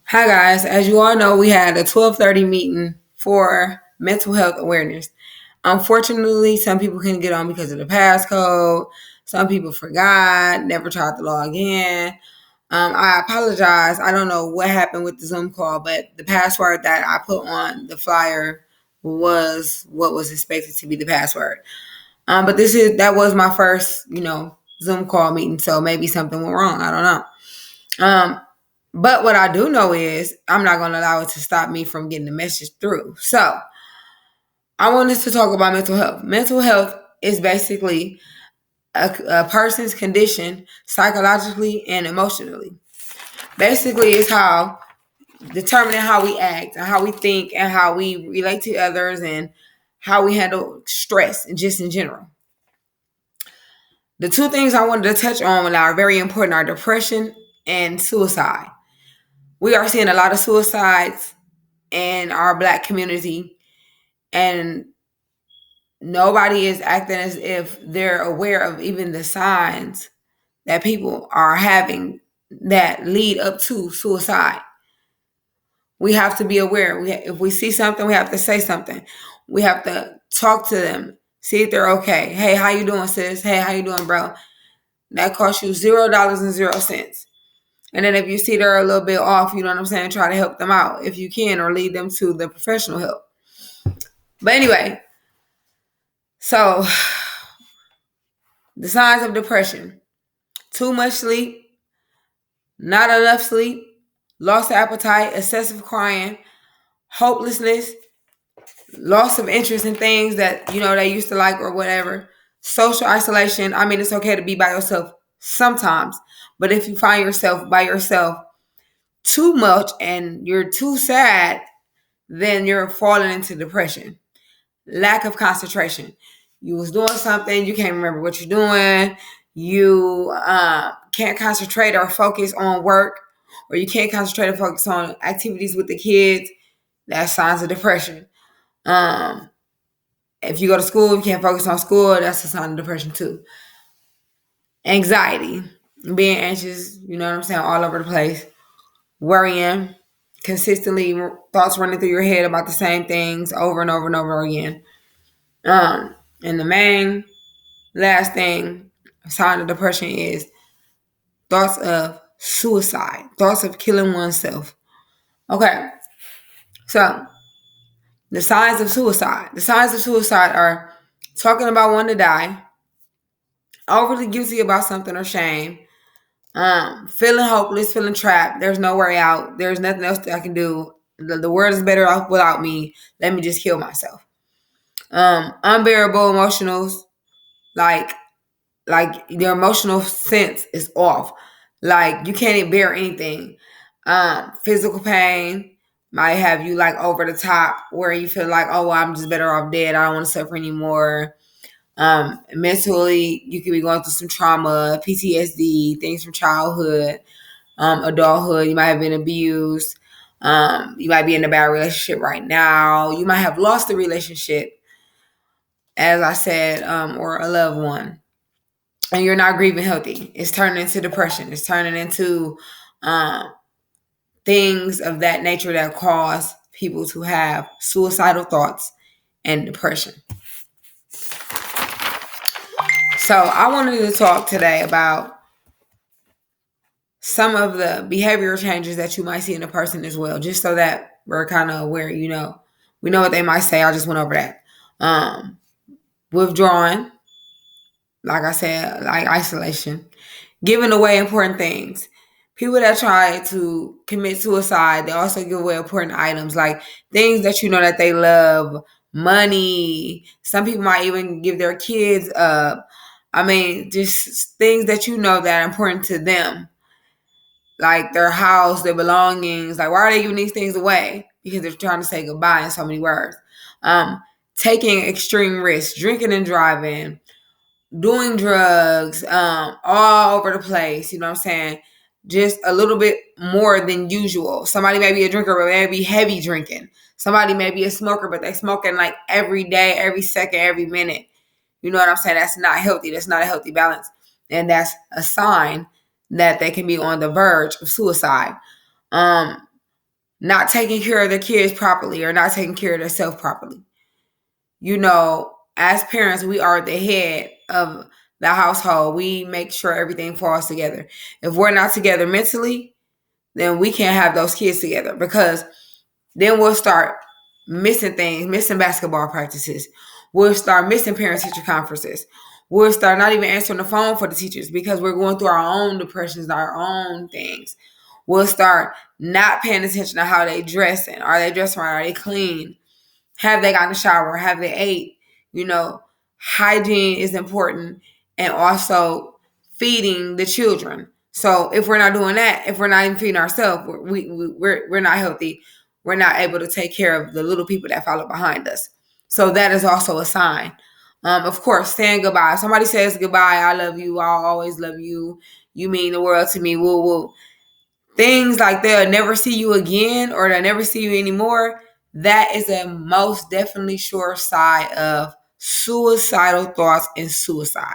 Hi guys, as you all know, we had a 12:30 meeting for mental health awareness. Unfortunately, some people couldn't get on because of the passcode. Some people forgot, never tried to log in. I apologize. I don't know what happened with the Zoom call, but the password that I put on the flyer was what was expected to be the password. But that was my first, Zoom call meeting, so maybe something went wrong. I don't know. But what I do know is I'm not going to allow it to stop me from getting the message through. So I want us to talk about mental health. Mental health is basically a person's condition psychologically and emotionally. Basically, it's how determining how we act and how we think and how we relate to others and how we handle stress and just in general. The two things I wanted to touch on that are very important are depression and suicide. We are seeing a lot of suicides in our Black community, and nobody is acting as if they're aware of even the signs that people are having that lead up to suicide. We have to be aware. If we see something, we have to say something. We have to talk to them, see if they're okay. Hey, how you doing, sis? Hey, how you doing, bro? That costs you $0.00. And then if you see they're a little bit off, you know what I'm saying, try to help them out if you can, or lead them to the professional help. But anyway, so the signs of depression: too much sleep, not enough sleep, loss of appetite, excessive crying, hopelessness, loss of interest in things that they used to like or whatever, social isolation. I mean, it's okay to be by yourself sometimes, but if you find yourself by yourself too much and you're too sad, then you're falling into depression. Lack of concentration. You was doing something, you can't remember what you're doing. You can't concentrate or focus on work, or you can't concentrate or focus on activities with the kids. That's signs of depression. If you go to school, you can't focus on school. That's a sign of depression too. Anxiety, being anxious, you know what I'm saying, all over the place. Worrying, consistently thoughts running through your head about the same things over and over and over again. And the main last thing, sign of depression, is thoughts of suicide, thoughts of killing oneself. Okay, so the signs of suicide. The signs of suicide are talking about wanting to die, overly guilty about something or shame, feeling hopeless, feeling trapped. There's no way out. There's nothing else that I can do. The world is better off without me. Let me just kill myself. Unbearable emotionals, like your emotional sense is off. Like you can't bear anything. Physical pain might have you like over the top where you feel like, oh, well, I'm just better off dead. I don't want to suffer anymore. Mentally, you could be going through some trauma, PTSD, things from childhood, adulthood. You might have been abused. You might be in a bad relationship right now. You might have lost the relationship, as I said, or a loved one, and you're not grieving healthy. It's turning into depression. It's turning into things of that nature that cause people to have suicidal thoughts and depression. So I wanted to talk today about some of the behavioral changes that you might see in a person as well, just so that we're kind of aware, we know what they might say. I just went over that. Withdrawing, like I said, like isolation, giving away important things. People that try to commit suicide, they also give away important items, like things that you know that they love, money. Some people might even give their kids up. I mean, just things that you know that are important to them, like their house, their belongings. Like, why are they giving these things away? Because they're trying to say goodbye in so many words. Taking extreme risks, drinking and driving, doing drugs, all over the place. You know what I'm saying? Just a little bit more than usual. Somebody may be a drinker, but may be heavy drinking. Somebody may be a smoker, but they smoking like every day, every second, every minute. You know what I'm saying? That's not healthy. That's not a healthy balance. And that's a sign that they can be on the verge of suicide. Um, not taking care of their kids properly or not taking care of themselves properly. You know, as parents, we are the head of the household. We make sure everything falls together. If we're not together mentally, then we can't have those kids together, because then we'll start missing things, missing basketball practices. We'll start missing parent teacher conferences. We'll start not even answering the phone for the teachers because we're going through our own depressions, our own things. We'll start not paying attention to how they dress, and are they dressed right? Are they clean? Have they gotten a shower? Have they ate? You know, hygiene is important, and also feeding the children. So if we're not doing that, if we're not even feeding ourselves, we're not healthy. We're not able to take care of the little people that follow behind us. So that is also a sign. Of course, saying goodbye. If somebody says goodbye, I love you, I'll always love you, you mean the world to me, woo. Things like they'll never see you again or they'll never see you anymore, that is a most definitely sure side of suicidal thoughts and suicide.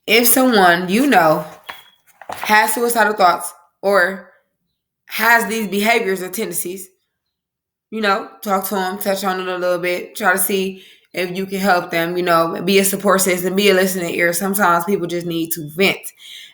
If someone you know has suicidal thoughts or has these behaviors or tendencies, you know, talk to them, touch on it a little bit, try to see if you can help them, you know, be a support system, be a listening ear. Sometimes people just need to vent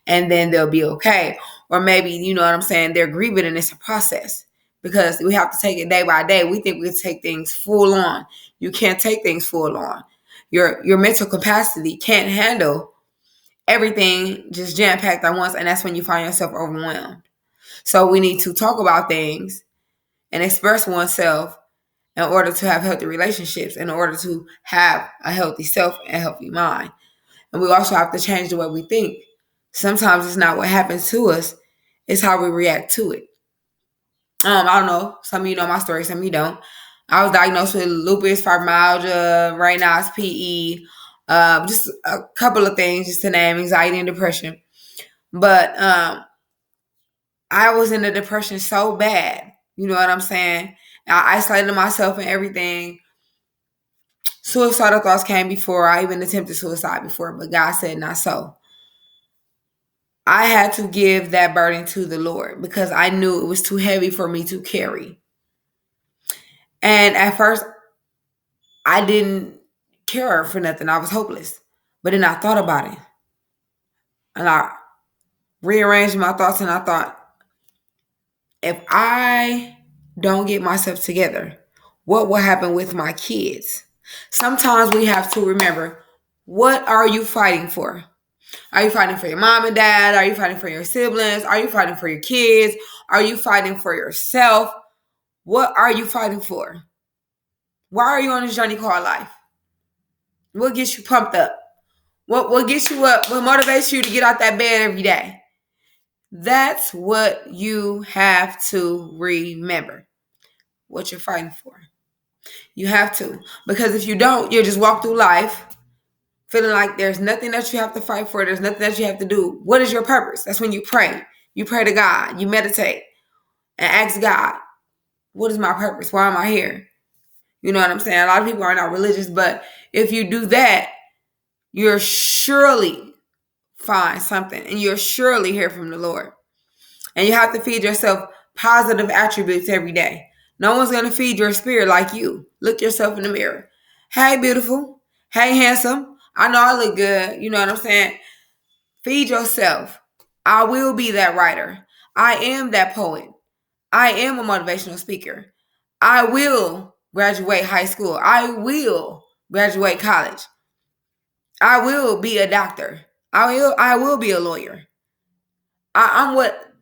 and then they'll be okay. Or maybe, you know what I'm saying, they're grieving and it's a process, because we have to take it day by day. We think we can take things full on. You can't take things full on. Your mental capacity can't handle everything just jam-packed at once, and that's when you find yourself overwhelmed. So we need to talk about things and express oneself in order to have healthy relationships, in order to have a healthy self and a healthy mind. And we also have to change the way we think. Sometimes it's not what happens to us, it's how we react to it. I don't know. Some of you know my story, some of you don't. I was diagnosed with lupus, fibromyalgia, Raynaud's PE, just a couple of things, just to name, anxiety and depression. But I was in a depression so bad, you know what I'm saying? I isolated myself and everything. Suicidal thoughts came before I even attempted suicide before, but God said not so. I had to give that burden to the Lord because I knew it was too heavy for me to carry. And at first, I didn't care for nothing. I was hopeless. But then I thought about it. And I rearranged my thoughts and I thought, if I don't get myself together, what will happen with my kids? Sometimes we have to remember, what are you fighting for? Are you fighting for your mom and dad? Are you fighting for your siblings? Are you fighting for your kids? Are you fighting for yourself? What are you fighting for? Why are you on this journey called life? What gets you pumped up? What gets you up? What motivates you to get out that bed every day? That's what you have to remember. What you're fighting for. You have to. Because if you don't, you'll just walk through life feeling like there's nothing that you have to fight for. There's nothing that you have to do. What is your purpose? That's when you pray. You pray to God. You meditate and ask God, what is my purpose? Why am I here? You know what I'm saying? A lot of people are not religious, but if you do that, you're surely find something and you'll surely hear from the Lord. And you have to feed yourself positive attributes every day. No one's going to feed your spirit like you. Look yourself in the mirror. Hey, beautiful. Hey, handsome. I know I look good. You know what I'm saying? Feed yourself. I will be that writer. I am that poet. I am a motivational speaker. I will graduate high school. I will graduate college. I will be a doctor. I will be a lawyer. I'm what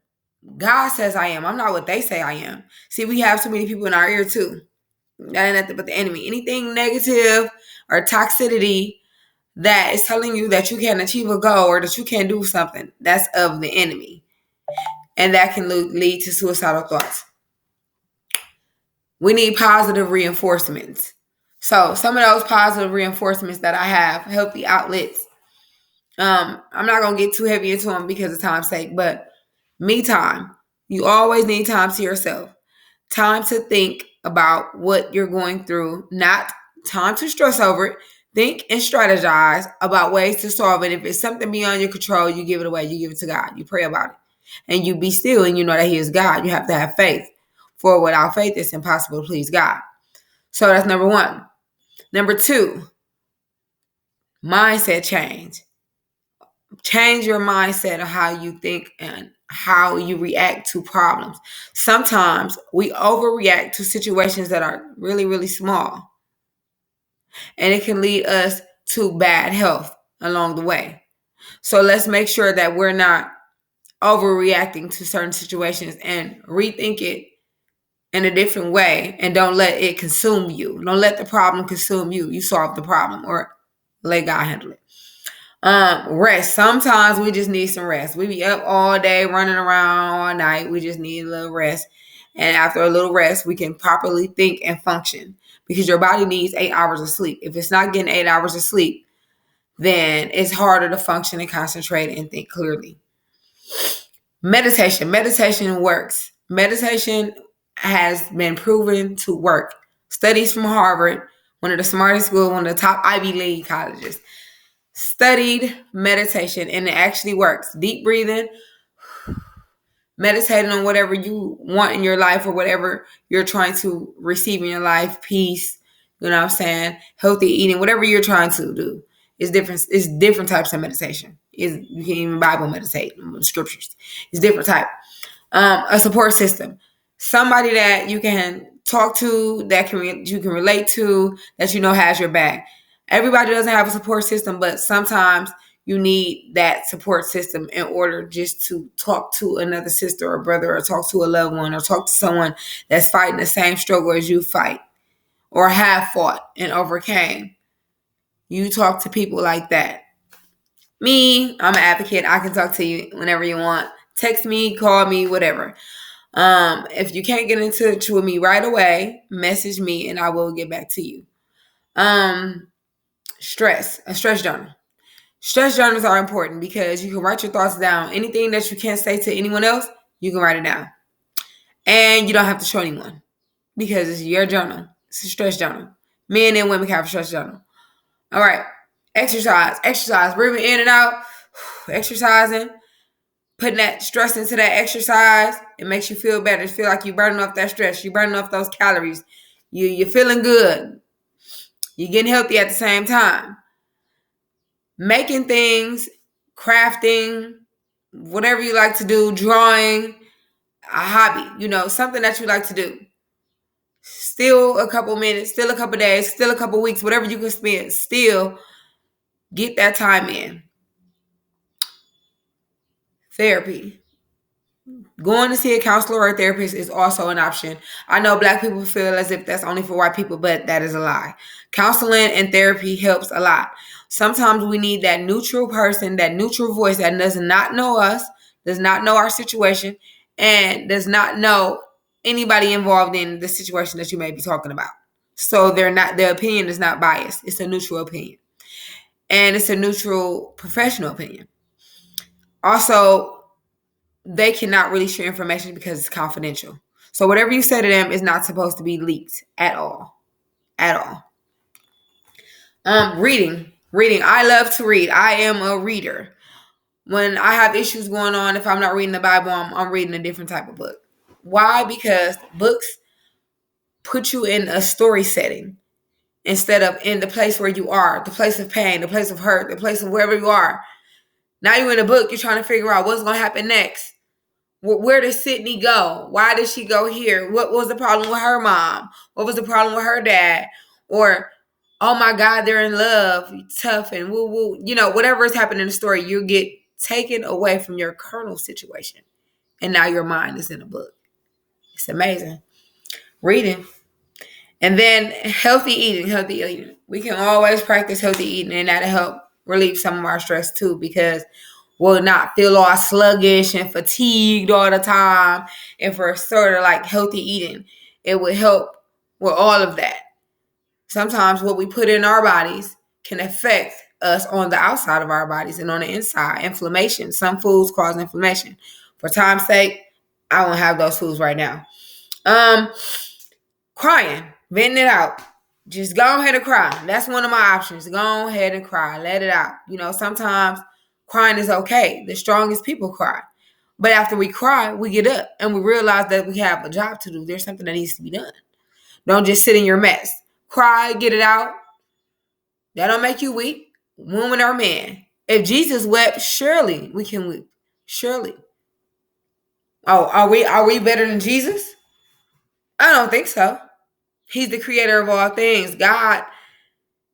God says I am. I'm not what they say I am. See, we have too many people in our ear too. That ain't nothing but the enemy. Anything negative or toxicity that is telling you that you can't achieve a goal or that you can't do something, that's of the enemy. And that can lead to suicidal thoughts. We need positive reinforcements. So some of those positive reinforcements that I have, healthy outlets, I'm not going to get too heavy into them because of time's sake, but me time. You always need time to yourself. Time to think about what you're going through, not time to stress over it. Think and strategize about ways to solve it. If it's something beyond your control, you give it away. You give it to God. You pray about it. And you be still and you know that he is God. You have to have faith. For without faith, it's impossible to please God. So that's number one. Number two, mindset change. Change your mindset of how you think and how you react to problems. Sometimes we overreact to situations that are really, really small, and it can lead us to bad health along the way. So let's make sure that we're not overreacting to certain situations and rethink it in a different way, and don't let it consume you. Don't let the problem consume you. You solve the problem, or let God handle it. Rest. Sometimes we just need some rest. We be up all day, running around all night. We just need a little rest. And after a little rest, we can properly think and function, because your body needs 8 hours of sleep. If it's not getting 8 hours of sleep, then it's harder to function and concentrate and think clearly. Meditation. Meditation works. Meditation has been proven to work. Studies from Harvard, one of the smartest schools, one of the top Ivy League colleges, studied meditation, and it actually works. Deep breathing, meditating on whatever you want in your life or whatever you're trying to receive in your life, peace, you know what I'm saying, healthy eating, whatever you're trying to do. It's different types of meditation. You can even Bible meditate, scriptures. It's different type. A support system, somebody that you can talk to, that you can relate to, that you know has your back. Everybody doesn't have a support system, but sometimes you need that support system in order just to talk to another sister or brother, or talk to a loved one, or talk to someone that's fighting the same struggle as you fight or have fought and overcame. You talk to people like that. Me, I'm an advocate. I can talk to you whenever you want. Text me, call me, whatever. If you can't get in touch with me right away, message me and I will get back to you. A stress journal. Stress journals are important because you can write your thoughts down. Anything that you can't say to anyone else, you can write it down. And you don't have to show anyone, because it's your journal. It's a stress journal. Men and women can have a stress journal. All right. Exercise. Breathing in and out. Exercising. Putting that stress into that exercise, it makes you feel better. You feel like you're burning off that stress. You're burning off those calories. You're feeling good. You're getting healthy at the same time. Making things, crafting, whatever you like to do, drawing, a hobby, something that you like to do. Still a couple minutes, still a couple days, still a couple weeks, whatever you can spend, still get that time in. Therapy. Going to see a counselor or a therapist is also an option. I know Black people feel as if that's only for white people, but that is a lie. Counseling and therapy helps a lot. Sometimes we need that neutral person, that neutral voice that does not know us, does not know our situation, and does not know anybody involved in the situation that you may be talking about. So their opinion is not biased. It's a neutral opinion. And it's a neutral professional opinion. Also, they cannot release your information because it's confidential. So whatever you say to them is not supposed to be leaked at all. At all. Reading. I love to read. I am a reader. When I have issues going on, if I'm not reading the Bible, I'm reading a different type of book. Why? Because books put you in a story setting instead of in the place where you are, the place of pain, the place of hurt, the place of wherever you are. Now you're in a book, you're trying to figure out what's going to happen next. Where did Sydney go? Why did she go here? What was the problem with her mom? What was the problem with her dad? Or, oh my God, they're in love, tough and woo woo. Whatever is happening in the story, you get taken away from your kernel situation. And now your mind is in a book. It's amazing. Reading. And then healthy eating. We can always practice healthy eating, and that'll help relieve some of our stress too, because we'll not feel all sluggish and fatigued all the time. And for sort of like healthy eating, it would help with all of that. Sometimes what we put in our bodies can affect us on the outside of our bodies and on the inside. Inflammation. Some foods cause inflammation. For time's sake, I won't have those foods right now. Crying, venting it out. Just go ahead and cry. That's one of my options. Go ahead and cry. Let it out. Sometimes crying is okay. The strongest people cry. But after we cry, we get up and we realize that we have a job to do. There's something that needs to be done. Don't just sit in your mess. Cry, get it out. That don't make you weak, woman or man. If Jesus wept, surely we can weep. Surely. Oh, are we better than Jesus? I don't think so. He's the creator of all things. God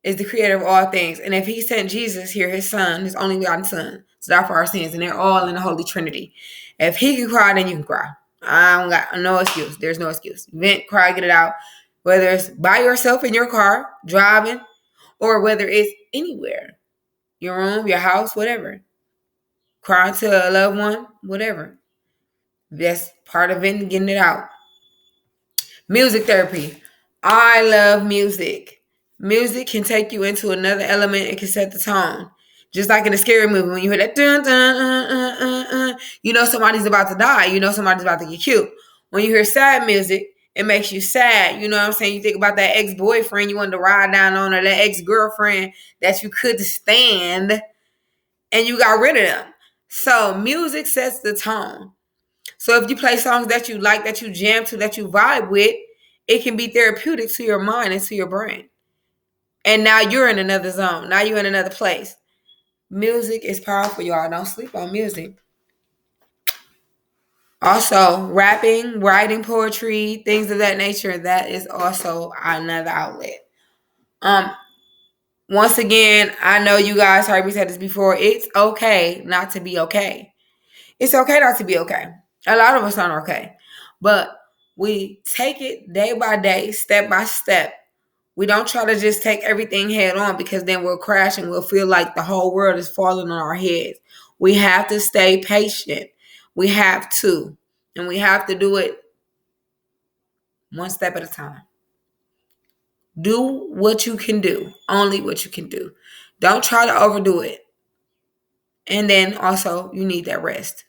is the creator of all things. And if he sent Jesus here, his son, his only begotten son, to die for our sins, and they're all in the Holy Trinity. If he can cry, then you can cry. I don't got no excuse. There's no excuse. Vent, cry, get it out. Whether it's by yourself in your car, driving, or whether it's anywhere. Your room, your house, whatever. Crying to a loved one, whatever. That's part of it, getting it out. Music therapy. I love music. Music can take you into another element. It can set the tone. Just like in a scary movie, when you hear that, dun, dun, you know somebody's about to die. You know somebody's about to get killed. When you hear sad music, it makes you sad. You know what I'm saying? You think about that ex-boyfriend you wanted to ride down on, or that ex-girlfriend that you couldn't stand, and you got rid of them. So music sets the tone. So if you play songs that you like, that you jam to, that you vibe with, it can be therapeutic to your mind and to your brain. And now you're in another zone. Now you're in another place. Music is powerful, y'all. Don't sleep on music. Also, rapping, writing poetry, things of that nature, that is also another outlet. Once again, I know you guys heard me say this before. It's okay not to be okay. It's okay not to be okay. A lot of us aren't okay. But we take it day by day, step by step. We don't try to just take everything head on, because then we'll crash and we'll feel like the whole world is falling on our heads. We have to stay patient. We have to. And we have to do it one step at a time. Do what you can do. Only what you can do. Don't try to overdo it. And then also, you need that rest.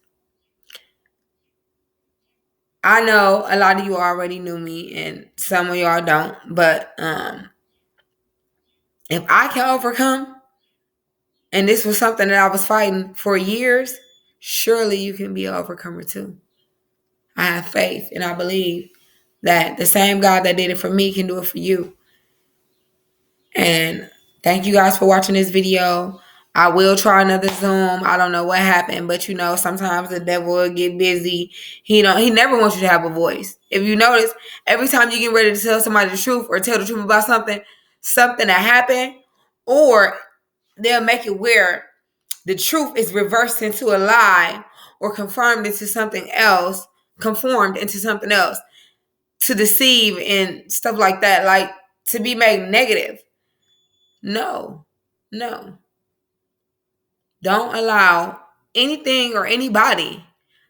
I know a lot of you already knew me and some of y'all don't, but if I can overcome, and this was something that I was fighting for years, surely you can be an overcomer too. I have faith and I believe that the same God that did it for me can do it for you. And thank you guys for watching this video. I will try another Zoom. I don't know what happened, but you know, sometimes the devil will get busy. He never wants you to have a voice. If you notice, every time you get ready to tell somebody the truth or tell the truth about something that happened, or they'll make it where the truth is reversed into a lie or conformed into something else to deceive and stuff like that, like to be made negative. No. Don't allow anything or anybody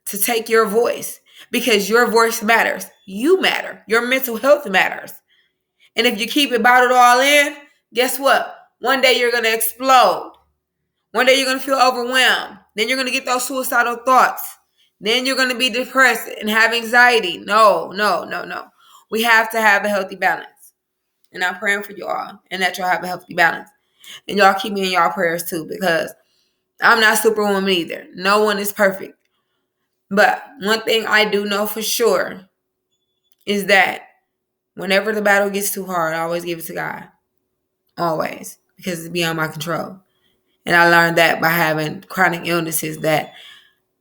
to take your voice, because your voice matters. You matter. Your mental health matters. And if you keep it bottled all in, guess what? One day you're going to explode. One day you're going to feel overwhelmed. Then you're going to get those suicidal thoughts. Then you're going to be depressed and have anxiety. No. We have to have a healthy balance. And I'm praying for y'all, and that y'all have a healthy balance. And y'all keep me in y'all prayers too, because I'm not Superwoman either. No one is perfect. But one thing I do know for sure is that whenever the battle gets too hard, I always give it to God. Always. Because it's beyond my control. And I learned that by having chronic illnesses that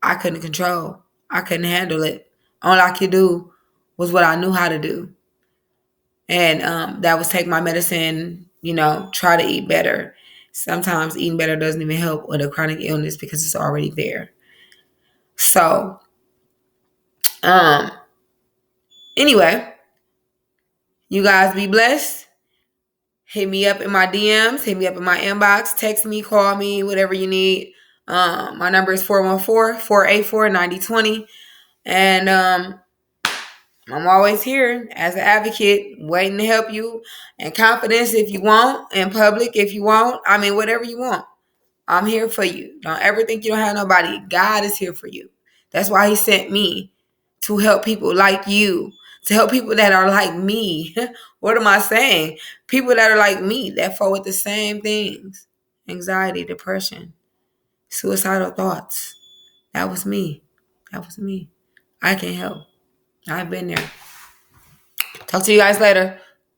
I couldn't control. I couldn't handle it. All I could do was what I knew how to do. And that was take my medicine, try to eat better. Sometimes eating better doesn't even help with a chronic illness because it's already there. So, anyway, you guys be blessed. Hit me up in my DMs, hit me up in my inbox, text me, call me, whatever you need. My number is 414-484-9020. And I'm always here as an advocate, waiting to help you. And confidence if you want, in public if you want. I mean, whatever you want. I'm here for you. Don't ever think you don't have nobody. God is here for you. That's why he sent me to help people like you, to help people that are like me. What am I saying? People that are like me, that fall with the same things. Anxiety, depression, suicidal thoughts. That was me. That was me. I can't help. I've been there. Talk to you guys later.